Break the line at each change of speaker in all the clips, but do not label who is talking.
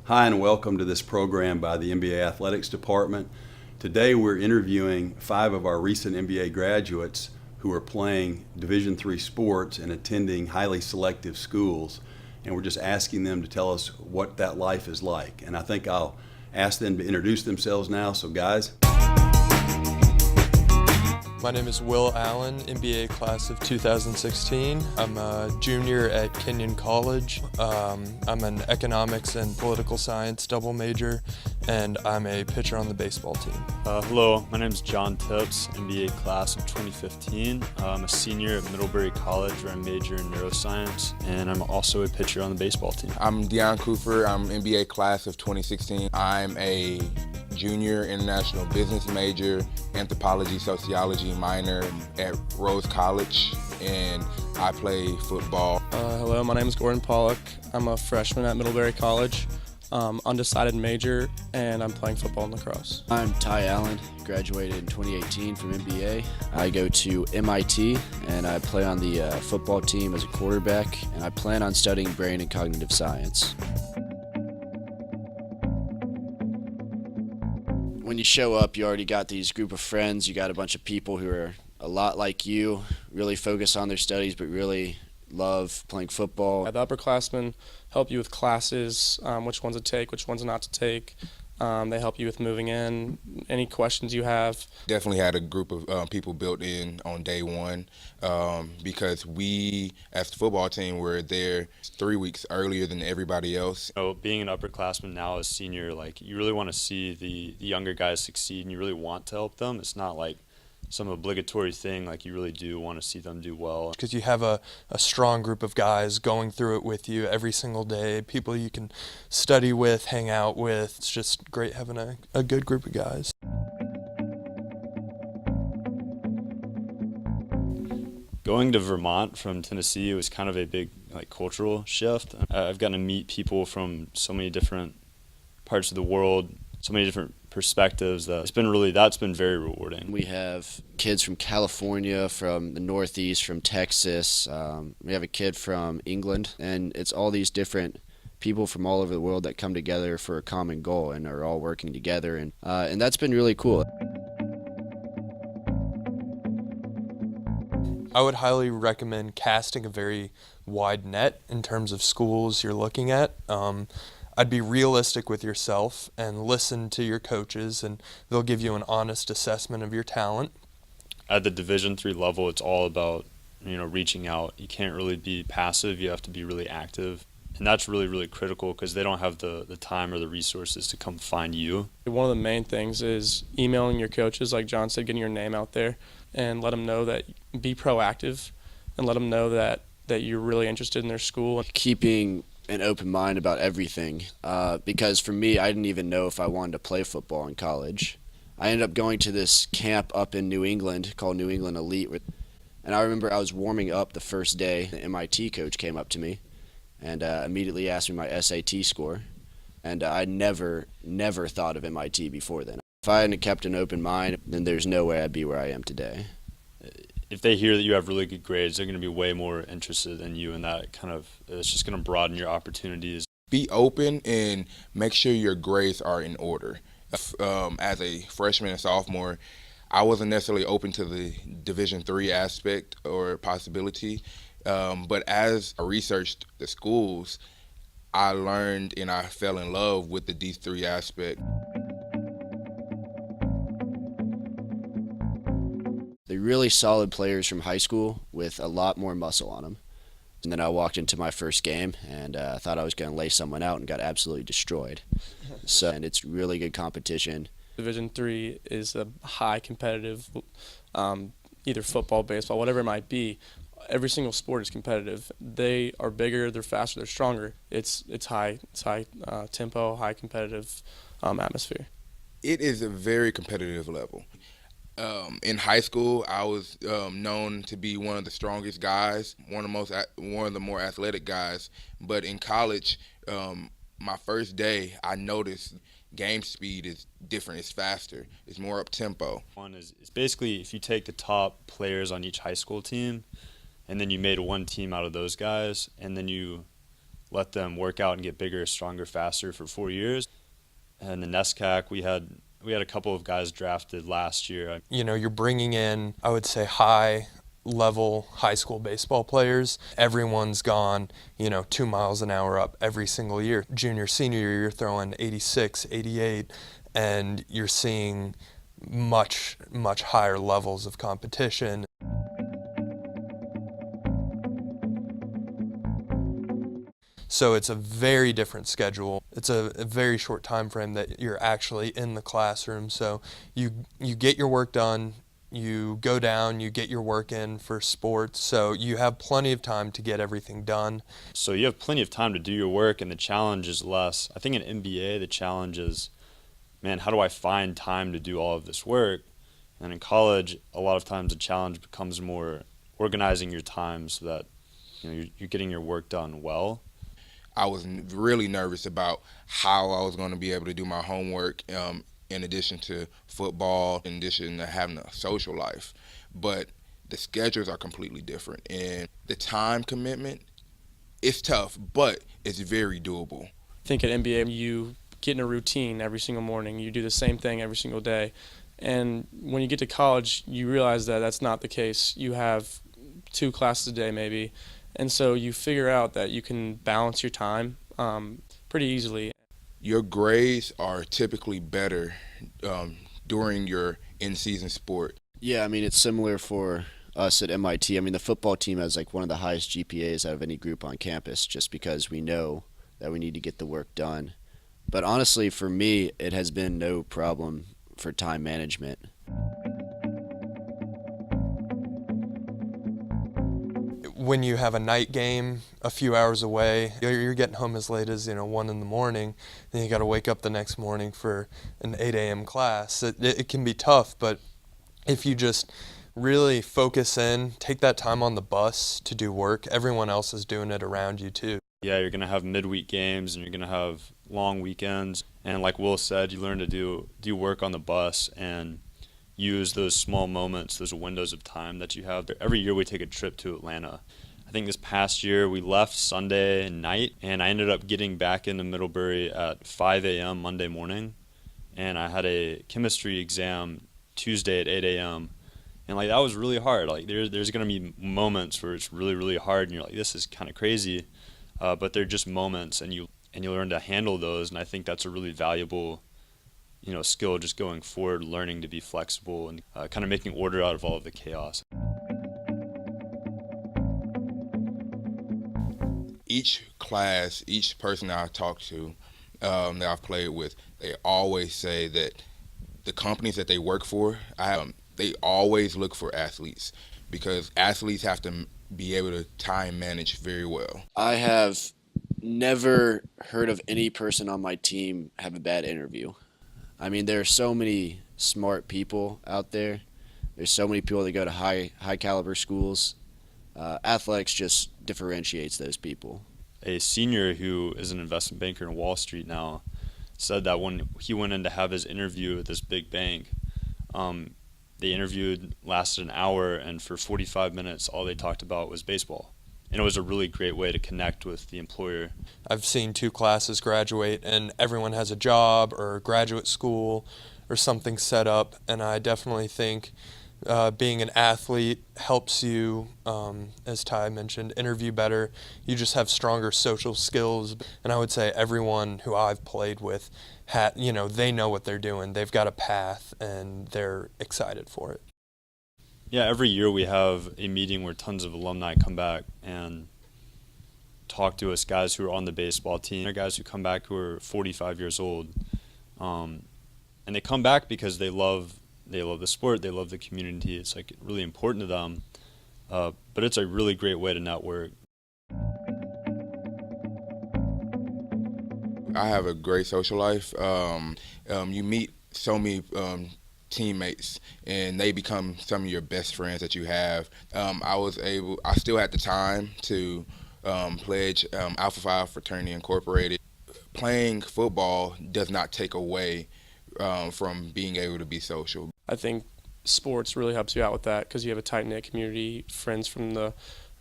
Hi, and welcome to this program by the NBA Athletics Department. Today we're interviewing 5 of our recent NBA graduates who are playing Division III sports and attending highly selective schools. And we're just asking them to tell us what that life is like. And I think I'll ask them to introduce themselves now. So guys.
My name is Will Allen, MBA class of 2016. I'm a junior at Kenyon College. I'm an economics and political science double major, and I'm a pitcher on the baseball team.
Hello, my name is John Tips, MBA class of 2015. I'm a senior at Middlebury College where I major in neuroscience, and I'm also a pitcher on the baseball team.
I'm Deion Cooper. I'm MBA class of 2016. I'm a junior international business major, anthropology, sociology minor at Rose College, and I play football.
Hello, my name is Gordon Pollock. I'm a freshman at Middlebury College, undecided major, and I'm playing football and lacrosse.
I'm Ty Allen, graduated in 2018 from MBA. I go to MIT, and I play on the football team as a quarterback, and I plan on studying brain and cognitive science. When you show up, you already got these group of friends. You got a bunch of people who are a lot like you, really focus on their studies, but really love playing football.
The upperclassmen help you with classes, which ones to take, which ones not to take. They help you with moving in, any questions you have.
Definitely had a group of people built in on day one because we, as the football team, were there 3 weeks earlier than everybody else.
Being an upperclassman now as senior, you really want to see the younger guys succeed, and you really want to help them. It's not like some obligatory thing, you really do want to see them do well.
Because you have a strong group of guys going through it with you every single day, people you can study with, hang out with. It's just great having a good group of guys.
Going to Vermont from Tennessee was kind of a big cultural shift. I've gotten to meet people from so many different parts of the world, so many different perspectives. That's been very rewarding.
We have kids from California, from the Northeast, from Texas. We have a kid from England, and it's all these different people from all over the world that come together for a common goal and are all working together, and that's been really cool.
I would highly recommend casting a very wide net in terms of schools you're looking at. I'd be realistic with yourself and listen to your coaches, and they'll give you an honest assessment of your talent.
At the Division III level, it's all about reaching out. You can't really be passive. You have to be really active. And that's really, really critical because they don't have the time or the resources to come find you.
One of the main things is emailing your coaches, like John said, getting your name out there, and let them know that, be proactive, and let them know that you're really interested in their school.
Keeping an open mind about everything, because for me, I didn't even know if I wanted to play football in college. I ended up going to this camp up in New England called New England Elite, and I remember I was warming up the first day. The MIT coach came up to me and immediately asked me my SAT score, and I never thought of MIT before then. If I hadn't kept an open mind, then there's no way I'd be where I am today.
If they hear that you have really good grades, they're going to be way more interested in you, and it's just going to broaden your opportunities.
Be open and make sure your grades are in order. As a freshman and sophomore, I wasn't necessarily open to the Division III aspect or possibility, but as I researched the schools, I learned and I fell in love with the D3 aspect.
They're really solid players from high school with a lot more muscle on them. And then I walked into my first game and thought I was going to lay someone out and got absolutely destroyed. And it's really good competition.
Division III is a high competitive, either football, baseball, whatever it might be. Every single sport is competitive. They are bigger, they're faster, they're stronger. It's high tempo, high competitive atmosphere.
It is a very competitive level. In high school, I was known to be one of the strongest guys, one of the more athletic guys. But in college, my first day, I noticed game speed is different. It's faster. It's more up tempo.
One is basically if you take the top players on each high school team, and then you made one team out of those guys, and then you let them work out and get bigger, stronger, faster for 4 years. And the NESCAC, we had a couple of guys drafted last year.
You know, you're bringing in, I would say, high-level high school baseball players. Everyone's gone, 2 miles an hour up every single year. Junior, senior year, you're throwing 86, 88, and you're seeing much, much higher levels of competition. So it's a very different schedule. It's a very short time frame that you're actually in the classroom. So you get your work done, you go down, you get your work in for sports. So you have plenty of time to get everything done.
So you have plenty of time to do your work, and the challenge is less. I think in NBA, the challenge is, man, how do I find time to do all of this work? And in college, a lot of times the challenge becomes more organizing your time so that you're getting your work done well.
I was really nervous about how I was going to be able to do my homework in addition to football, in addition to having a social life. But the schedules are completely different. And the time commitment, it's tough, but it's very doable.
I think at NBA, you get in a routine every single morning. You do the same thing every single day. And when you get to college, you realize that that's not the case. You have 2 classes a day maybe. And so you figure out that you can balance your time pretty easily.
Your grades are typically better during your in-season sport.
Yeah, I mean, it's similar for us at MIT. I mean, the football team has like one of the highest GPAs out of any group on campus just because we know that we need to get the work done. But honestly, for me, it has been no problem for time management.
When you have a night game a few hours away, you're getting home as late as 1 in the morning, then you got to wake up the next morning for an 8 a.m. class. It can be tough, but if you just really focus in, take that time on the bus to do work, everyone else is doing it around you too.
Yeah, you're going to have midweek games and you're going to have long weekends. And like Will said, you learn to do work on the bus and use those small moments, those windows of time that you have. Every year we take a trip to Atlanta. I think this past year we left Sunday night, and I ended up getting back into Middlebury at 5 a.m. Monday morning, and I had a chemistry exam Tuesday at 8 a.m. And that was really hard. There's going to be moments where it's really, really hard, and you're like, this is kind of crazy, but they're just moments, and you learn to handle those, and I think that's a really valuable skill just going forward, learning to be flexible and kind of making order out of all of the chaos.
Each class, each person that I talk to, that I've played with, they always say that the companies that they work for, they always look for athletes because athletes have to be able to time manage very well.
I have never heard of any person on my team have a bad interview. I mean, there are so many smart people out there. There's so many people that go to high caliber schools. Athletics just differentiates those people.
A senior who is an investment banker in Wall Street now said that when he went in to have his interview at this big bank, the interview lasted an hour, and for 45 minutes all they talked about was baseball. And it was a really great way to connect with the employer.
I've seen 2 classes graduate and everyone has a job or graduate school or something set up, and I definitely think being an athlete helps you, as Ty mentioned, interview better. You just have stronger social skills, and I would say everyone who I've played with, they know what they're doing. They've got a path and they're excited for it.
Yeah, every year we have a meeting where tons of alumni come back and talk to us, guys who are on the baseball team. There are guys who come back who are 45 years old. And they come back because they love the sport, they love the community. It's really important to them. But it's a really great way to network.
I have a great social life. You meet so many teammates, and they become some of your best friends that you have. I still had the time to pledge Alpha Phi Fraternity Incorporated. Playing football does not take away from being able to be social.
I think sports really helps you out with that because you have a tight-knit community, friends from the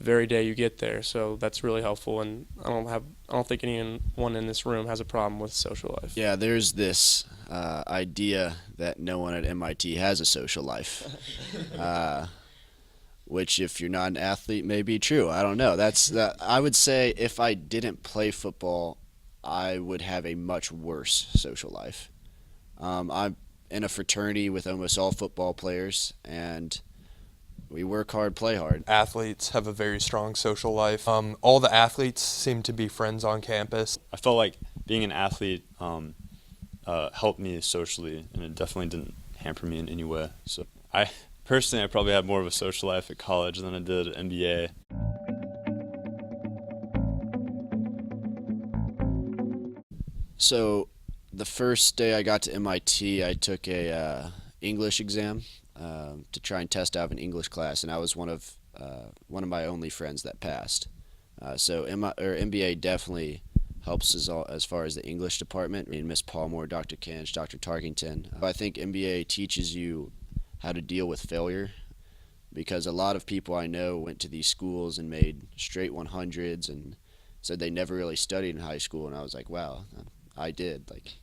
very day you get there. So that's really helpful, and I don't think anyone in this room has a problem with social life.
Yeah, there's this idea that no one at MIT has a social life, which, if you're not an athlete, may be true. I don't know. I would say if I didn't play football, I would have a much worse social life. I'm in a fraternity with almost all football players, and we work hard, play hard.
Athletes have a very strong social life. All the athletes seem to be friends on campus.
I felt like being an athlete helped me socially, and it definitely didn't hamper me in any way. So I probably had more of a social life at college than I did at MBA.
So the first day I got to MIT, I took a English exam to try and test out an English class, and I was one of my only friends that passed. So MBA definitely helps as far as the English department. I mean, Miss Palmore, Dr. Kinch, Dr. Tarkington. I think MBA teaches you how to deal with failure, because a lot of people I know went to these schools and made straight 100s and said they never really studied in high school, and I was like, wow, I did. Like,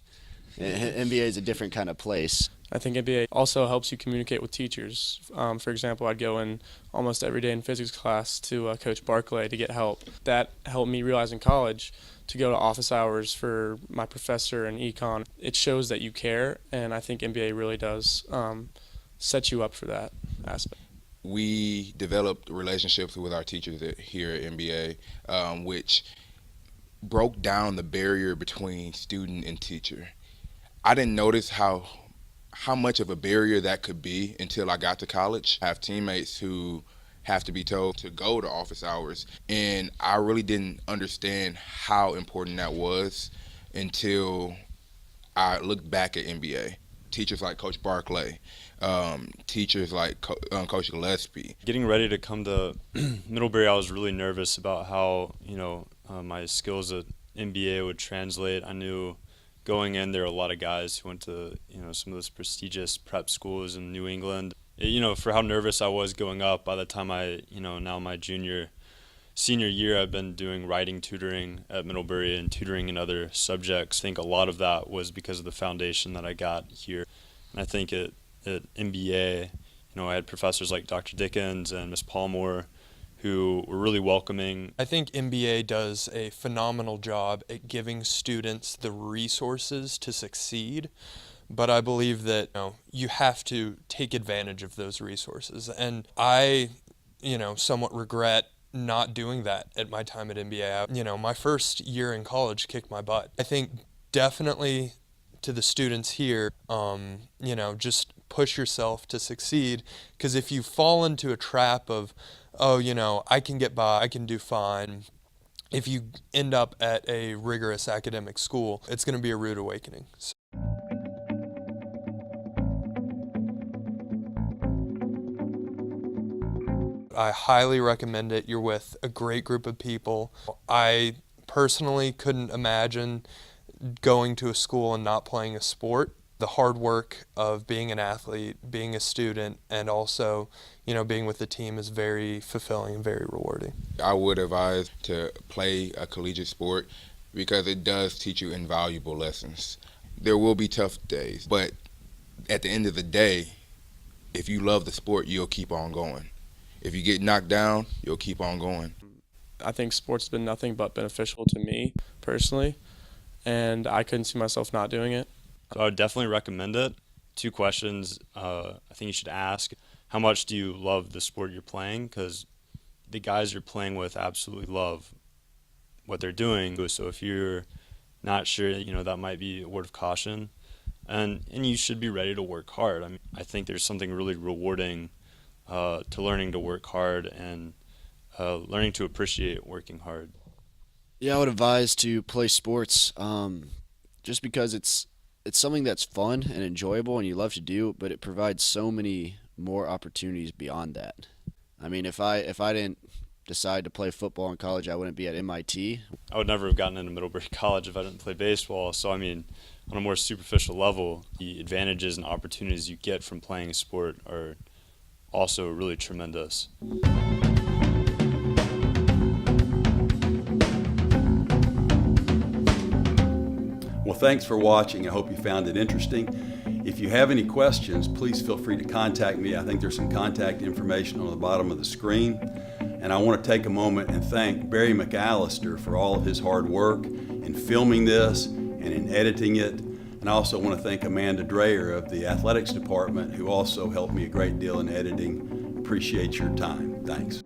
MBA is a different kind of place.
I think MBA also helps you communicate with teachers. For example, I'd go in almost every day in physics class to Coach Barclay to get help. That helped me realize in college to go to office hours for my professor in econ. It shows that you care, and I think MBA really does set you up for that aspect.
We developed relationships with our teachers here at MBA, which broke down the barrier between student and teacher. I didn't notice how much of a barrier that could be until I got to college. I have teammates who have to be told to go to office hours, and I really didn't understand how important that was until I looked back at MBA. Teachers like Coach Barclay, teachers like Coach Gillespie.
Getting ready to come to Middlebury, I was really nervous about how my skills at MBA would translate. I knew going in, there were a lot of guys who went to some of those prestigious prep schools in New England. For how nervous I was going up, by the time now my senior year, I've been doing writing tutoring at Middlebury and tutoring in other subjects. I think a lot of that was because of the foundation that I got here. And I think at MBA, I had professors like Dr. Dickens and Miss Palmore who were really welcoming.
I think MBA does a phenomenal job at giving students the resources to succeed, but I believe that you have to take advantage of those resources. And I, somewhat regret not doing that at my time at MBA. My first year in college kicked my butt. I think definitely to the students here, just push yourself to succeed, because if you fall into a trap of, I can get by, I can do fine, if you end up at a rigorous academic school, it's going to be a rude awakening. So. I highly recommend it. You're with a great group of people. I personally couldn't imagine going to a school and not playing a sport. The hard work of being an athlete, being a student, and also, being with the team is very fulfilling and very rewarding.
I would advise to play a collegiate sport because it does teach you invaluable lessons. There will be tough days, but at the end of the day, if you love the sport, you'll keep on going. If you get knocked down, you'll keep on going.
I think sports has been nothing but beneficial to me personally, and I couldn't see myself not doing it.
So I would definitely recommend it. 2 questions I think you should ask. How much do you love the sport you're playing? Because the guys you're playing with absolutely love what they're doing. So if you're not sure, that might be a word of caution. And you should be ready to work hard. I mean, I think there's something really rewarding to learning to work hard and learning to appreciate working hard.
Yeah, I would advise to play sports just because it's something that's fun and enjoyable and you love to do, but it provides so many more opportunities beyond that. I mean, if I didn't decide to play football in college, I wouldn't be at MIT.
I would never have gotten into Middlebury College if I didn't play baseball. So, I mean, on a more superficial level, the advantages and opportunities you get from playing a sport are also really tremendous.
Well, thanks for watching. I hope you found it interesting. If you have any questions, please feel free to contact me. I think there's some contact information on the bottom of the screen. And I want to take a moment and thank Barry McAllister for all of his hard work in filming this and in editing it. And I also want to thank Amanda Dreyer of the athletics department, who also helped me a great deal in editing. Appreciate your time. Thanks.